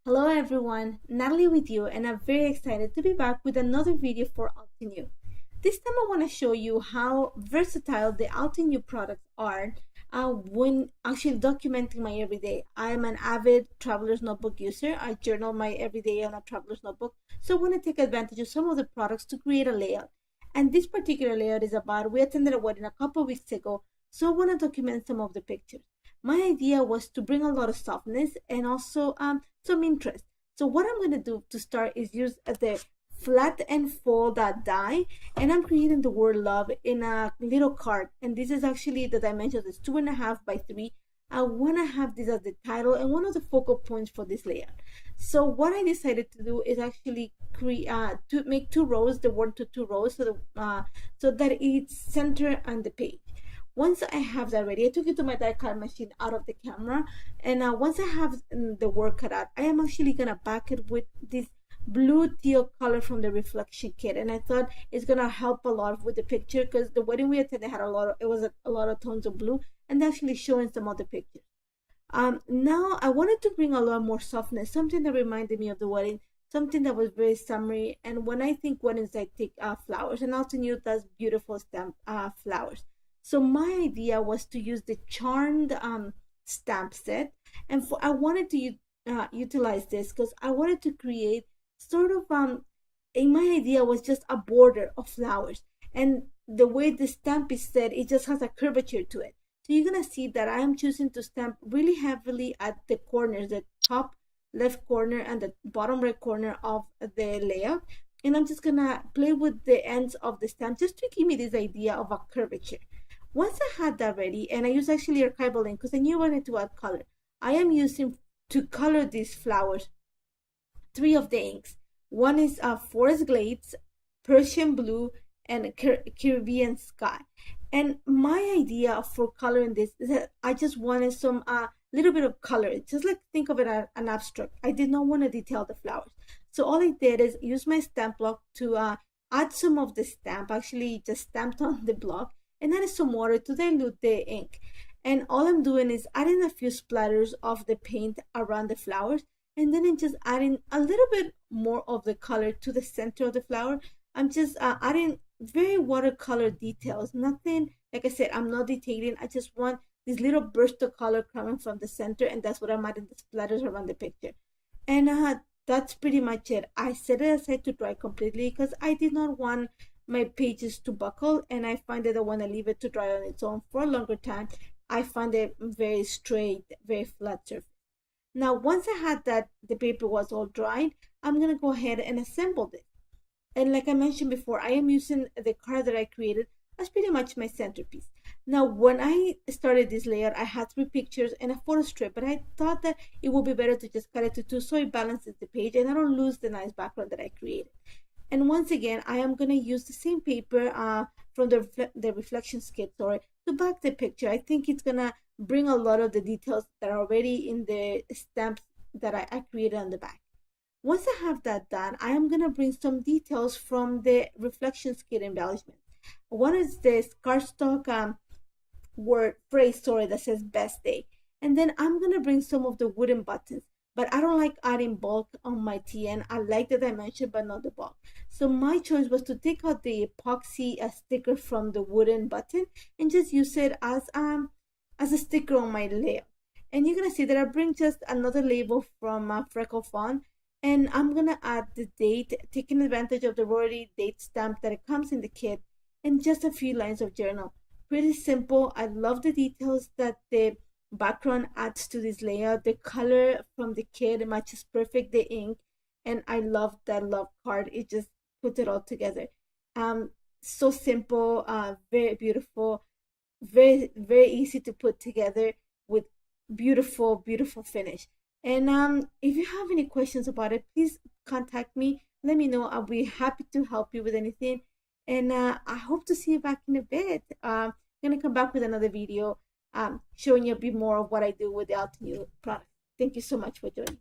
Hello everyone, Natalie with you, and I'm very excited to be back with another video for Altenew. This time I want to show you how versatile the Altenew products are when actually documenting my everyday. I am an avid traveler's notebook user. I journal my everyday on a traveler's notebook, so I want to take advantage of some of the products to create a layout. And this particular layout is about, we attended a wedding a couple weeks ago, so I want to document some of the pictures. My idea was to bring a lot of softness and also some interest. So what I'm going to do to start is use the flat and fold die, and I'm creating the word love in a little card. And this is actually the dimensions is 2.5 by 3. I want to have this as the title and one of the focal points for this layout. So what I decided to do is actually create to make 2 rows, the word to 2 rows, so that it's centered on the page. Once I have that ready, I took it to my die cut machine out of the camera, and once I have the work cut out, I am actually gonna back it with this blue teal color from the reflection kit, and I thought it's gonna help a lot with the picture because the wedding we attended had a lot of tones of blue, and actually showing some of the pictures. Now I wanted to bring a lot more softness, something that reminded me of the wedding, something that was very summery. And when I think weddings, I think flowers, and Altenew does beautiful stamp flowers. So my idea was to use the charmed stamp set, and I wanted to utilize this because I wanted to create sort of and my idea was just a border of flowers, and the way the stamp is set, it just has a curvature to it. So you're gonna see that I am choosing to stamp really heavily at the corners, the top left corner and the bottom right corner of the layout, and I'm just gonna play with the ends of the stamp just to give me this idea of a curvature. Once I had that ready, and I used actually archival ink because I knew I wanted to add color, I am using to color these flowers 3 of the inks. One is Forest Glades, Persian Blue, and Caribbean Sky. And my idea for coloring this is that I just wanted some little bit of color, just like think of it as an abstract. I did not want to detail the flowers. So all I did is use my stamp block to add some of the stamp, actually just stamped on the block, and added some water to dilute the ink. And all I'm doing is adding a few splatters of the paint around the flowers, and then I'm just adding a little bit more of the color to the center of the flower. I'm just adding very watercolor details, nothing, like I said, I'm not detailing. I just want this little burst of color coming from the center, and that's what I'm adding the splatters around the picture. And that's pretty much it. I set it aside to dry completely because I did not want my pages to buckle, and I find that I want to leave it to dry on its own for a longer time. I find it very straight, very flat surface. Now once I had that the paper was all dried, I'm gonna go ahead and assemble this. And like I mentioned before, I am using the card that I created as pretty much my centerpiece. Now when I started this layout, I had 3 pictures and a photo strip, but I thought that it would be better to just cut it to 2 so it balances the page and I don't lose the nice background that I created. And once again, I am going to use the same paper from the reflection kit, to back the picture. I think it's going to bring a lot of the details that are already in the stamps that I created on the back. Once I have that done, I am going to bring some details from the reflection kit embellishment. One is this cardstock word phrase that says best day. And then I'm going to bring some of the wooden buttons. But I don't like adding bulk on my TN. I like the dimension, but not the bulk. So my choice was to take out the epoxy sticker from the wooden button and just use it as a sticker on my layout. And you're gonna see that I bring just another label from Freckle Font, and I'm gonna add the date, taking advantage of the royalty date stamp that it comes in the kit, and just a few lines of journal. Pretty simple. I love the details that the background adds to this layout. The color from the kit matches perfect the ink, and I love that love card. It just puts it all together. So simple, very beautiful, very easy to put together with beautiful finish. And if you have any questions about it, please contact me, let me know. I'll be happy to help you with anything, and I hope to see you back in a bit. I'm gonna come back with another video showing you a bit more of what I do with the Altenew product. Thank you so much for joining.